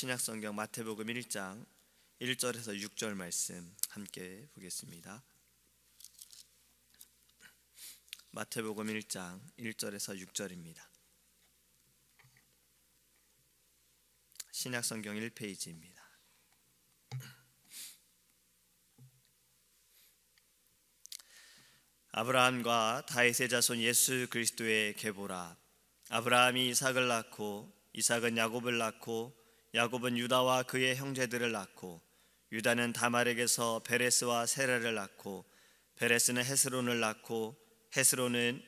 신약성경 마태복음 1장 1절에서 6절 말씀 함께 보겠습니다. 마태복음 1장 1절에서 6절입니다. 신약성경 1페이지입니다. 아브라함과 다윗의 자손 예수 그리스도의 계보라. 아브라함이 이삭을 낳고 이삭은 야곱을 낳고 야곱은 유다와 그의 형제들을 낳고 유다는 다말에게서 베레스와 세라를 낳고 베레스는 헤스론을 낳고 헤스론은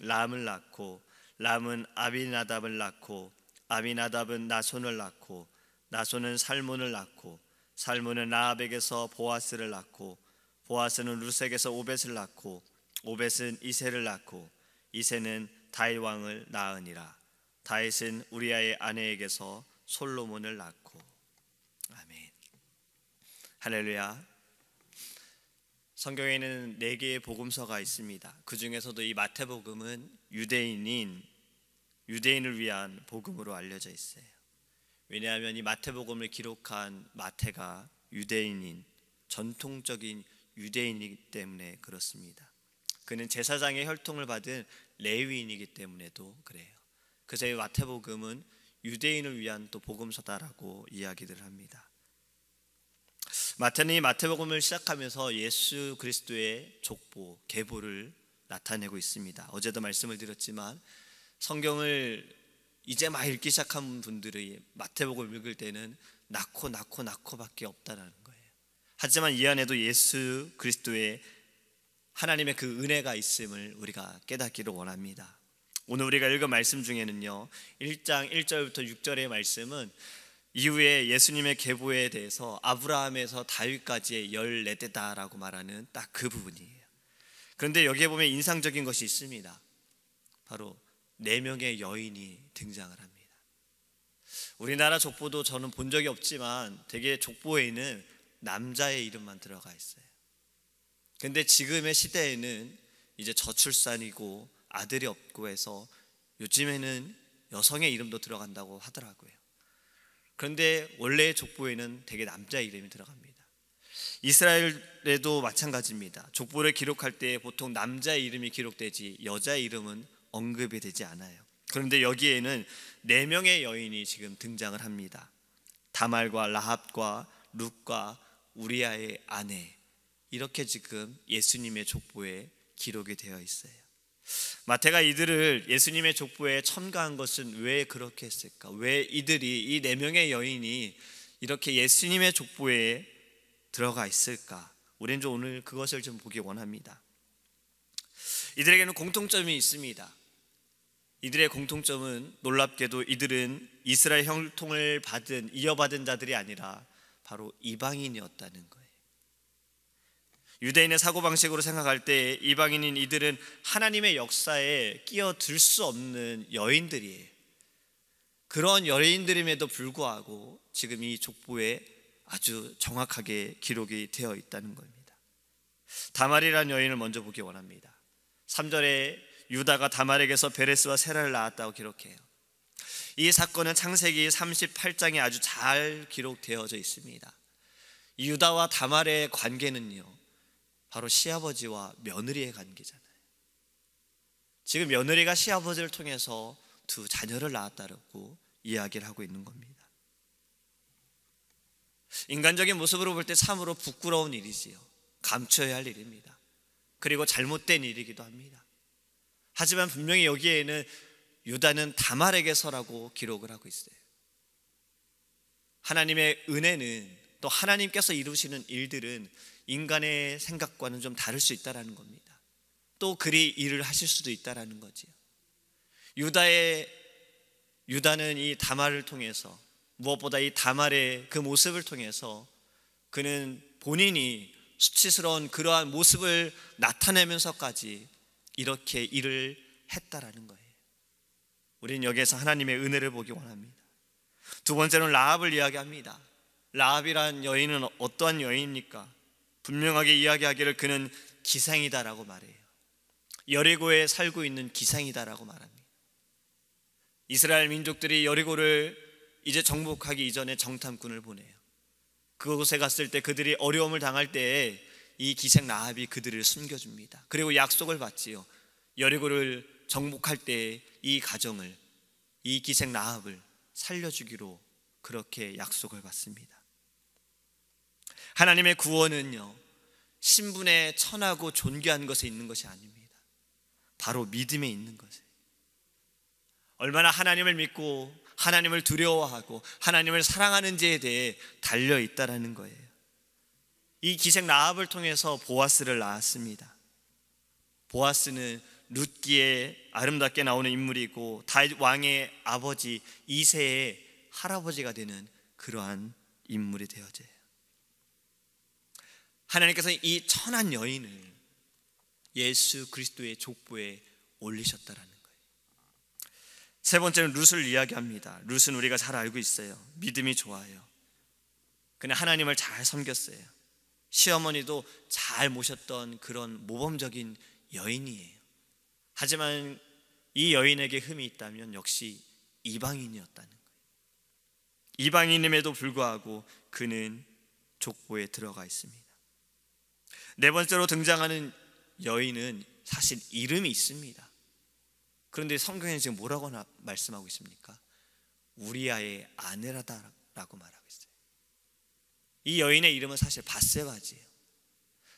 람을 낳고 람은 아비나답을 낳고 아비나답은 나손을 낳고 나손은 살몬을 낳고 살몬은 라합에게서 보아스를 낳고 보아스는 루색에서 오벳을 낳고 오벳은 이새를 낳고 이새는 다윗 왕을 낳으니라. 다윗은 우리아의 아내에게서 솔로몬을 낳고. 아멘. 할렐루야. 성경에는 4개의 복음서가 있습니다. 그 중에서도 이 마태복음은 유대인을 위한 복음으로 알려져 있어요. 왜냐하면 이 마태복음을 기록한 마태가 유대인인 전통적인 유대인이기 때문에 그렇습니다. 그는 제사장의 혈통을 받은 레위인이기 때문에도 그래요. 그래서 이 마태복음은 유대인을 위한 또 복음서다라고 이야기를 합니다. 마태는 이 마태복음을 시작하면서 예수 그리스도의 족보, 계보를 나타내고 있습니다. 어제도 말씀을 드렸지만 성경을 이제 막 읽기 시작한 분들이 마태복음을 읽을 때는 낳고밖에 없다라는 거예요. 하지만 이 안에도 예수 그리스도의 하나님의 그 은혜가 있음을 우리가 깨닫기를 원합니다. 오늘 우리가 읽은 말씀 중에는요, 1장 1절부터 6절의 말씀은 이후에 예수님의 계보에 대해서 아브라함에서 다윗까지의 14대다라고 말하는 딱 그 부분이에요. 그런데 여기에 보면 인상적인 것이 있습니다. 바로 4명의 여인이 등장을 합니다. 우리나라 족보도 저는 본 적이 없지만 대개 족보에는 남자의 이름만 들어가 있어요. 그런데 지금의 시대에는 이제 저출산이고 아들이 없고 해서 요즘에는 여성의 이름도 들어간다고 하더라고요. 그런데 원래의 족보에는 대개 남자 이름이 들어갑니다. 이스라엘에도 마찬가지입니다. 족보를 기록할 때 보통 남자의 이름이 기록되지 여자의 이름은 언급이 되지 않아요. 그런데 여기에는 4명의 여인이 지금 등장을 합니다. 다말과 라합과 룻과 우리아의 아내, 이렇게 지금 예수님의 족보에 기록이 되어 있어요. 마태가 이들을 예수님의 족보에 첨가한 것은 왜 그렇게 했을까? 왜 이들이 이 4명의 여인이 이렇게 예수님의 족보에 들어가 있을까? 우리는 좀 오늘 그것을 좀 보기 원합니다. 이들에게는 공통점이 있습니다. 이들의 공통점은 놀랍게도 이들은 이스라엘 혈통을 이어받은 자들이 아니라 바로 이방인이었다는 거예요. 유대인의 사고방식으로 생각할 때 이방인인 이들은 하나님의 역사에 끼어들 수 없는 여인들이에요. 그런 여인들임에도 불구하고 지금 이 족보에 아주 정확하게 기록이 되어 있다는 겁니다. 다말이라는 여인을 먼저 보기 원합니다. 3절에 유다가 다말에게서 베레스와 세라를 낳았다고 기록해요. 이 사건은 창세기 38장에 아주 잘 기록되어져 있습니다. 유다와 다말의 관계는요, 바로 시아버지와 며느리의 관계잖아요. 지금 며느리가 시아버지를 통해서 2 자녀를 낳았다고 이야기를 하고 있는 겁니다. 인간적인 모습으로 볼 때 참으로 부끄러운 일이지요. 감춰야 할 일입니다. 그리고 잘못된 일이기도 합니다. 하지만 분명히 여기에는 유다는 다말에게서라고 기록을 하고 있어요. 하나님의 은혜는, 또 하나님께서 이루시는 일들은 인간의 생각과는 좀 다를 수 있다는 겁니다. 또 그리 일을 하실 수도 있다는 거지요. 유다는 이 다말을 통해서, 무엇보다 이 다말의 그 모습을 통해서 그는 본인이 수치스러운 그러한 모습을 나타내면서까지 이렇게 일을 했다라는 거예요. 우리는 여기에서 하나님의 은혜를 보기 원합니다. 2 번째는 라합을 이야기합니다. 라합이란 여인은 어떠한 여인입니까? 분명하게 이야기하기를 그는 기생이다라고 말해요. 여리고에 살고 있는 기생이다라고 말합니다. 이스라엘 민족들이 여리고를 이제 정복하기 이전에 정탐꾼을 보내요. 그곳에 갔을 때 그들이 어려움을 당할 때에 이 기생 라합이 그들을 숨겨줍니다. 그리고 약속을 받지요. 여리고를 정복할 때 이 가정을, 이 기생 라합을 살려주기로 그렇게 약속을 받습니다. 하나님의 구원은요, 신분에 천하고 존귀한 것에 있는 것이 아닙니다. 바로 믿음에 있는 것이에요. 얼마나 하나님을 믿고 하나님을 두려워하고 하나님을 사랑하는지에 대해 달려 있다라는 거예요. 이 기생 라합을 통해서 보아스를 낳았습니다. 보아스는 룻기에 아름답게 나오는 인물이고 다윗 왕의 아버지 이새의 할아버지가 되는 그러한 인물이 되어져요. 하나님께서 이 천한 여인을 예수 그리스도의 족보에 올리셨다라는 거예요. 세 번째는 룻을 이야기합니다. 룻은 우리가 잘 알고 있어요. 믿음이 좋아요. 그는 하나님을 잘 섬겼어요. 시어머니도 잘 모셨던 그런 모범적인 여인이에요. 하지만 이 여인에게 흠이 있다면 역시 이방인이었다는 거예요. 이방인임에도 불구하고 그는 족보에 들어가 있습니다. 네 번째로 등장하는 여인은 사실 이름이 있습니다. 그런데 성경에는 지금 뭐라고 말씀하고 있습니까? 우리아의 아내라고 말하고 있어요. 이 여인의 이름은 사실 밧세바지예요.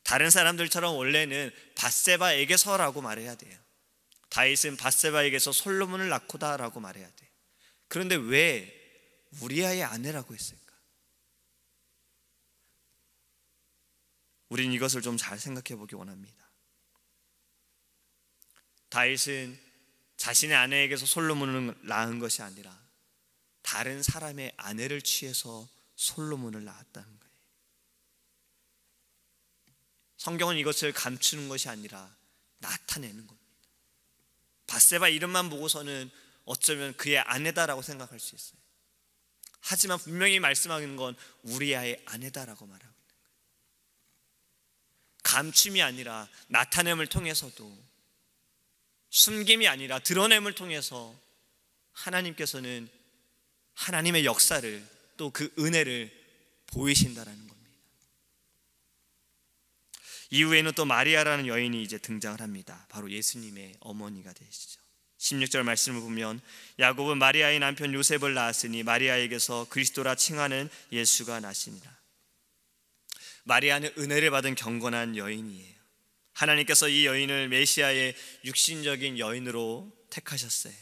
다른 사람들처럼 원래는 밧세바에게서라고 말해야 돼요. 다윗은 밧세바에게서 솔로몬을 낳고다라고 말해야 돼요. 그런데 왜 우리아의 아내라고 했을까? 우린 이것을 좀 잘 생각해 보기 원합니다. 다윗은 자신의 아내에게서 솔로몬을 낳은 것이 아니라 다른 사람의 아내를 취해서 솔로몬을 낳았다는 거예요. 성경은 이것을 감추는 것이 아니라 나타내는 겁니다. 밧세바 이름만 보고서는 어쩌면 그의 아내다라고 생각할 수 있어요. 하지만 분명히 말씀하는 건 우리아의 아내다라고 말하고 있는 거예요. 감춤이 아니라 나타냄을 통해서도, 숨김이 아니라 드러냄을 통해서 하나님께서는 하나님의 역사를, 또 그 은혜를 보이신다라는 겁니다. 이후에는 또 마리아라는 여인이 이제 등장을 합니다. 바로 예수님의 어머니가 되시죠. 16절 말씀을 보면 야곱은 마리아의 남편 요셉을 낳았으니 마리아에게서 그리스도라 칭하는 예수가 나시니라. 마리아는 은혜를 받은 경건한 여인이에요. 하나님께서 이 여인을 메시아의 육신적인 여인으로 택하셨어요.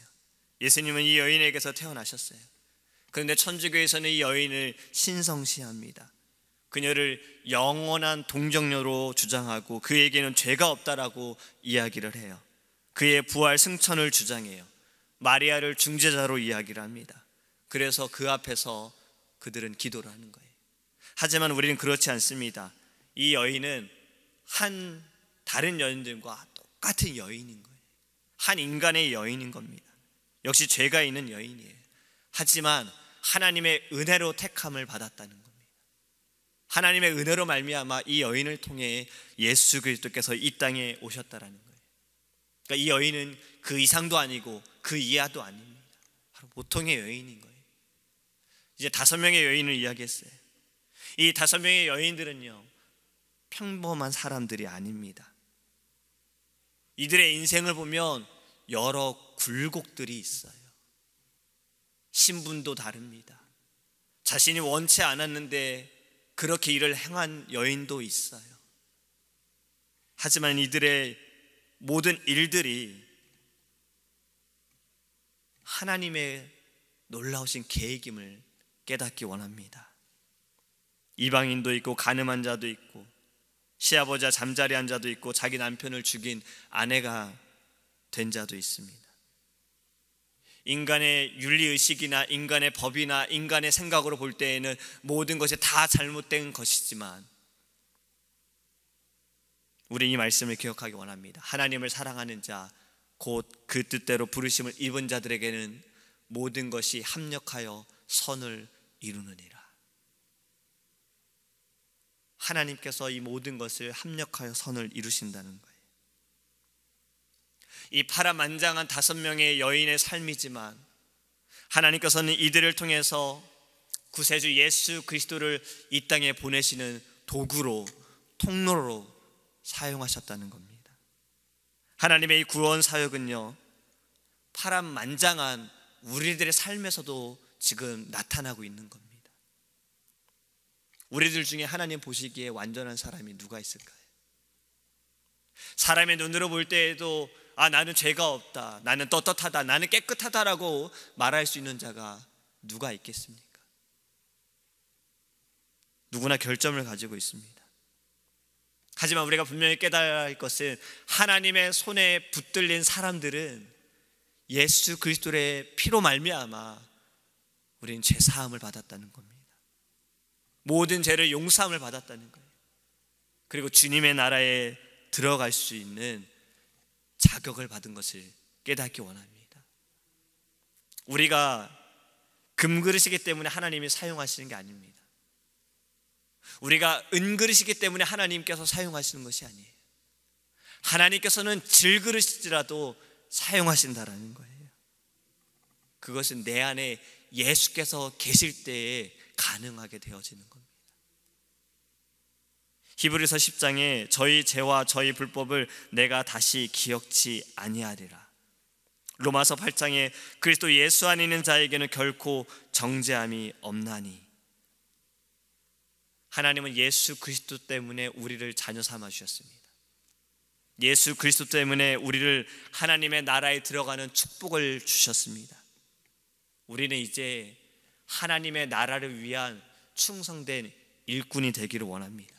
예수님은 이 여인에게서 태어나셨어요. 그런데 천주교에서는 이 여인을 신성시합니다. 그녀를 영원한 동정녀로 주장하고 그에게는 죄가 없다라고 이야기를 해요. 그의 부활 승천을 주장해요. 마리아를 중재자로 이야기를 합니다. 그래서 그 앞에서 그들은 기도를 하는 거예요. 하지만 우리는 그렇지 않습니다. 이 여인은 다른 여인들과 똑같은 여인인 거예요. 한 인간의 여인인 겁니다. 역시 죄가 있는 여인이에요. 하지만 하나님의 은혜로 택함을 받았다는 겁니다. 하나님의 은혜로 말미암아 이 여인을 통해 예수 그리스도께서 이 땅에 오셨다라는 거예요. 그러니까 이 여인은 그 이상도 아니고 그 이하도 아닙니다. 바로 보통의 여인인 거예요. 이제 5명의 여인을 이야기했어요. 이 5명의 여인들은요, 평범한 사람들이 아닙니다. 이들의 인생을 보면 여러 굴곡들이 있어요. 신분도 다릅니다. 자신이 원치 않았는데 그렇게 일을 행한 여인도 있어요. 하지만 이들의 모든 일들이 하나님의 놀라우신 계획임을 깨닫기 원합니다. 이방인도 있고 가늠한 자도 있고 시아버지와 잠자리한 자도 있고 자기 남편을 죽인 아내가 된 자도 있습니다. 인간의 윤리의식이나 인간의 법이나 인간의 생각으로 볼 때에는 모든 것이 다 잘못된 것이지만 우리 이 말씀을 기억하기 원합니다. 하나님을 사랑하는 자, 곧 그 뜻대로 부르심을 입은 자들에게는 모든 것이 합력하여 선을 이루느니라. 하나님께서 이 모든 것을 합력하여 선을 이루신다는 거예요. 이 파란만장한 5명의 여인의 삶이지만 하나님께서는 이들을 통해서 구세주 예수 그리스도를 이 땅에 보내시는 도구로, 통로로 사용하셨다는 겁니다. 하나님의 이 구원 사역은요, 파란만장한 우리들의 삶에서도 지금 나타나고 있는 겁니다. 우리들 중에 하나님 보시기에 완전한 사람이 누가 있을까요? 사람의 눈으로 볼 때에도 나는 죄가 없다, 나는 떳떳하다, 나는 깨끗하다라고 말할 수 있는 자가 누가 있겠습니까? 누구나 결점을 가지고 있습니다. 하지만 우리가 분명히 깨달아야 할 것은 하나님의 손에 붙들린 사람들은 예수 그리스도의 피로 말미암아 우리는 죄 사함을 받았다는 겁니다. 모든 죄를 용서함을 받았다는 거예요. 그리고 주님의 나라에 들어갈 수 있는 자격을 받은 것을 깨닫기 원합니다. 우리가 금그릇이기 때문에 하나님이 사용하시는 게 아닙니다. 우리가 은그릇이기 때문에 하나님께서 사용하시는 것이 아니에요. 하나님께서는 질그릇이라도 사용하신다라는 거예요. 그것은 내 안에 예수께서 계실 때에 가능하게 되어지는 겁니다. 히브리서 10장에 저희 죄와 저희 불법을 내가 다시 기억지 아니하리라. 로마서 8장에 그리스도 예수 안에 있는 자에게는 결코 정죄함이 없나니. 하나님은 예수 그리스도 때문에 우리를 자녀 삼아 주셨습니다. 예수 그리스도 때문에 우리를 하나님의 나라에 들어가는 축복을 주셨습니다. 우리는 이제 하나님의 나라를 위한 충성된 일꾼이 되기를 원합니다.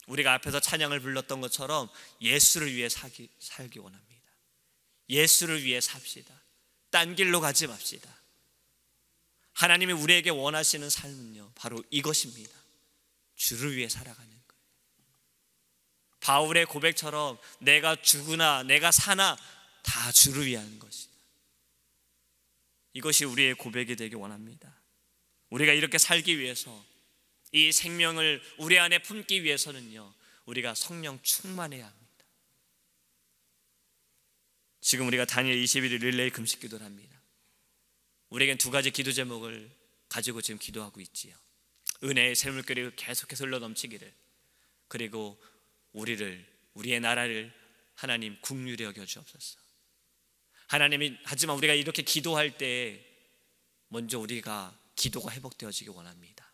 우리가 앞에서 찬양을 불렀던 것처럼 예수를 위해 살기 원합니다. 예수를 위해 삽시다. 딴 길로 가지 맙시다. 하나님이 우리에게 원하시는 삶은요, 바로 이것입니다. 주를 위해 살아가는 거예요. 바울의 고백처럼 내가 죽으나 내가 사나 다 주를 위한 것이다. 이것이 우리의 고백이 되기 원합니다. 우리가 이렇게 살기 위해서, 이 생명을 우리 안에 품기 위해서는요, 우리가 성령 충만해야 합니다. 지금 우리가 다니엘 21일 릴레이 금식 기도를 합니다. 우리에겐 두 가지 기도 제목을 가지고 지금 기도하고 있지요. 은혜의 샘물결이 계속해서 흘러넘치기를, 그리고 우리의 나라를 하나님 긍휼히 여겨 주옵소서. 하나님이, 하지만 우리가 이렇게 기도할 때 먼저 우리가 기도가 회복되어지기 원합니다.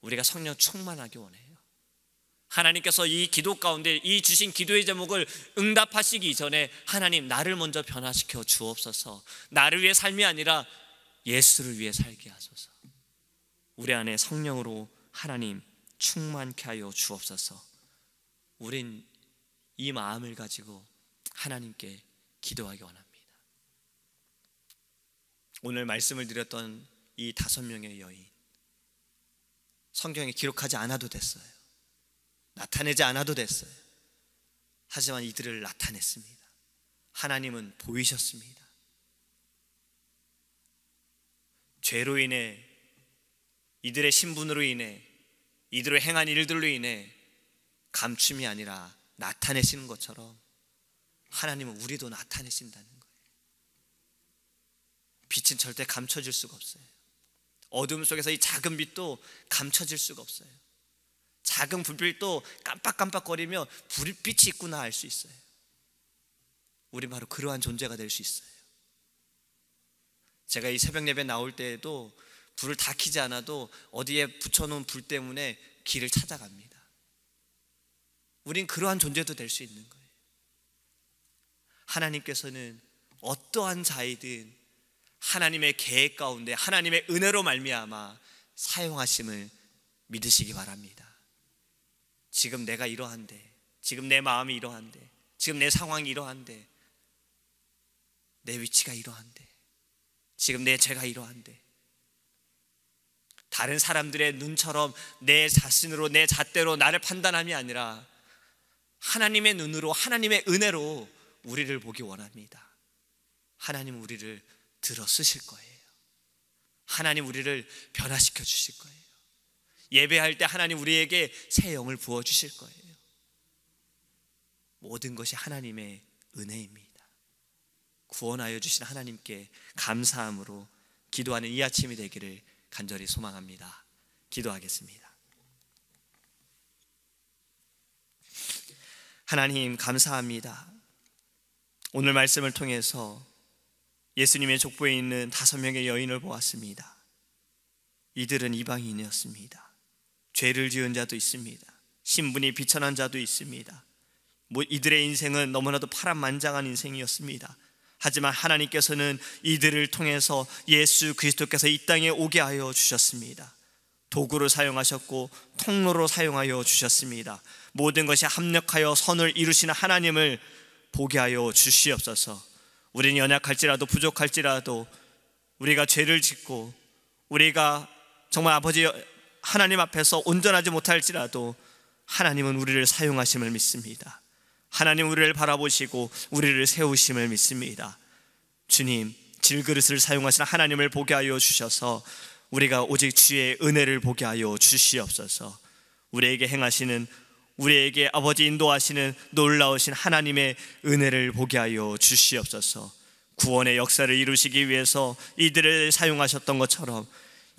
우리가 성령 충만하기 원해요. 하나님께서 이 기도 가운데 이 주신 기도의 제목을 응답하시기 전에 하나님, 나를 먼저 변화시켜 주옵소서. 나를 위해 삶이 아니라 예수를 위해 살게 하소서. 우리 안에 성령으로 하나님 충만케 하여 주옵소서. 우린 이 마음을 가지고 하나님께 기도하기 원합니다. 오늘 말씀을 드렸던 이 5명의 여인, 성경에 기록하지 않아도 됐어요. 나타내지 않아도 됐어요. 하지만 이들을 나타냈습니다. 하나님은 보이셨습니다. 죄로 인해, 이들의 신분으로 인해, 이들의 행한 일들로 인해 감춤이 아니라 나타내시는 것처럼 하나님은 우리도 나타내신다는 거예요. 빛은 절대 감춰질 수가 없어요. 어둠 속에서 이 작은 빛도 감춰질 수가 없어요. 작은 불빛도 깜빡깜빡거리며 불빛이 있구나 알 수 있어요. 우린 바로 그러한 존재가 될 수 있어요. 제가 이 새벽 예배 나올 때에도 불을 다 켜지 않아도 어디에 붙여놓은 불 때문에 길을 찾아갑니다. 우린 그러한 존재도 될 수 있는 거예요. 하나님께서는 어떠한 자이든 하나님의 계획 가운데 하나님의 은혜로 말미암아 사용하심을 믿으시기 바랍니다. 지금 내가 이러한데, 지금 내 마음이 이러한데, 지금 내 상황이 이러한데, 내 위치가 이러한데, 지금 내 죄가 이러한데, 다른 사람들의 눈처럼 내 자신으로, 내 잣대로 나를 판단함이 아니라 하나님의 눈으로, 하나님의 은혜로 우리를 보기 원합니다. 하나님 우리를 들어 쓰실 거예요. 하나님 우리를 변화시켜 주실 거예요. 예배할 때 하나님 우리에게 새 영을 부어 주실 거예요. 모든 것이 하나님의 은혜입니다. 구원하여 주신 하나님께 감사함으로 기도하는 이 아침이 되기를 간절히 소망합니다. 기도하겠습니다. 하나님 감사합니다. 오늘 말씀을 통해서 예수님의 족보에 있는 5명의 여인을 보았습니다. 이들은 이방인이었습니다. 죄를 지은 자도 있습니다. 신분이 비천한 자도 있습니다. 이들의 인생은 너무나도 파란만장한 인생이었습니다. 하지만 하나님께서는 이들을 통해서 예수 그리스도께서 이 땅에 오게 하여 주셨습니다. 도구로 사용하셨고 통로로 사용하여 주셨습니다. 모든 것이 합력하여 선을 이루시는 하나님을 보게 하여 주시옵소서. 우리는 연약할지라도 부족할지라도 우리가 죄를 짓고 우리가 정말 아버지 하나님 앞에서 온전하지 못할지라도 하나님은 우리를 사용하심을 믿습니다. 하나님 우리를 바라보시고 우리를 세우심을 믿습니다. 주님, 질그릇을 사용하시는 하나님을 보게 하여 주셔서 우리가 오직 주의 은혜를 보게 하여 주시옵소서. 우리에게 행하시는, 우리에게 아버지 인도하시는 놀라우신 하나님의 은혜를 보게 하여 주시옵소서. 구원의 역사를 이루시기 위해서 이들을 사용하셨던 것처럼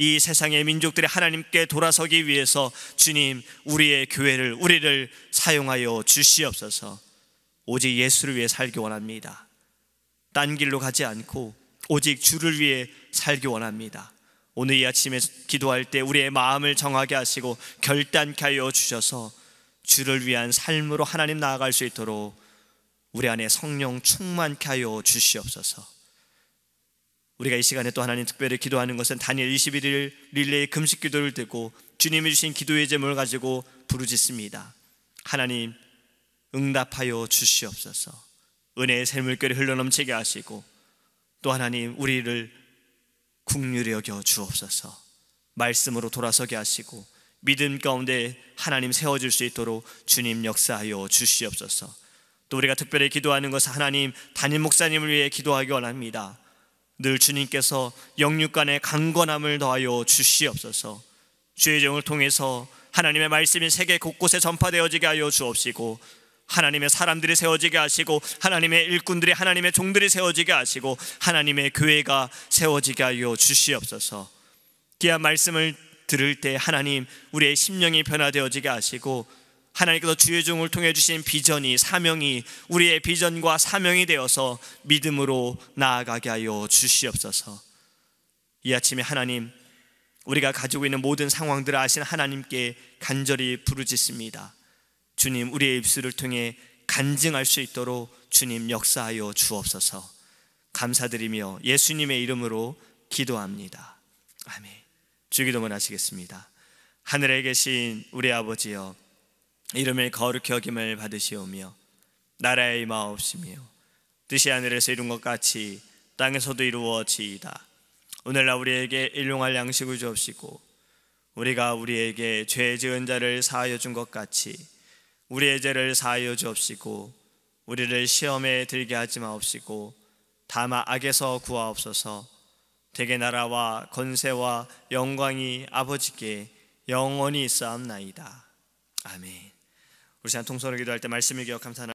이 세상의 민족들이 하나님께 돌아서기 위해서 주님, 우리의 교회를, 우리를 사용하여 주시옵소서. 오직 예수를 위해 살기 원합니다. 딴 길로 가지 않고 오직 주를 위해 살기 원합니다. 오늘 이 아침에 기도할 때 우리의 마음을 정하게 하시고 결단케 하여 주셔서 주를 위한 삶으로 하나님 나아갈 수 있도록 우리 안에 성령 충만케 하여 주시옵소서. 우리가 이 시간에 또 하나님 특별히 기도하는 것은 다니엘 21일 릴레이 금식 기도를 듣고 주님이 주신 기도의 제목을 가지고 부르짖습니다. 하나님 응답하여 주시옵소서. 은혜의 샘물결이 흘러넘치게 하시고 또 하나님 우리를 긍휼히 여겨 주옵소서. 말씀으로 돌아서게 하시고 믿음 가운데 하나님 세워질 수 있도록 주님 역사하여 주시옵소서. 또 우리가 특별히 기도하는 것은 하나님 담임 목사님을 위해 기도하기 원합니다. 늘 주님께서 영육간의 강건함을 더하여 주시옵소서. 주의 종을 통해서 하나님의 말씀이 세계 곳곳에 전파되어지게 하여 주옵시고 하나님의 사람들이 세워지게 하시고 하나님의 일꾼들이, 하나님의 종들이 세워지게 하시고 하나님의 교회가 세워지게 하여 주시옵소서. 귀한 말씀을 들을 때 하나님 우리의 심령이 변화되어지게 하시고 하나님께서 주의 종을 통해 주신 비전이, 사명이 우리의 비전과 사명이 되어서 믿음으로 나아가게 하여 주시옵소서. 이 아침에 하나님, 우리가 가지고 있는 모든 상황들을 아신 하나님께 간절히 부르짖습니다. 주님, 우리의 입술을 통해 간증할 수 있도록 주님 역사하여 주옵소서. 감사드리며 예수님의 이름으로 기도합니다. 아멘. 주기도문 하시겠습니다. 하늘에 계신 우리 아버지여, 이름을 거룩히 여김을 받으시오며 나라의 임하옵시며 뜻이 하늘에서 이룬 것 같이 땅에서도 이루어지이다. 오늘날 우리에게 일용할 양식을 주옵시고 우리가 우리에게 죄 지은 자를 사하여 준 것 같이 우리의 죄를 사하여 주옵시고 우리를 시험에 들게 하지 마옵시고 다만 악에서 구하옵소서. 대개 나라와 권세와 영광이 아버지께 영원히 있사옵나이다. 아멘. 우리 시간 통성으로 기도할 때 말씀을 기억하면서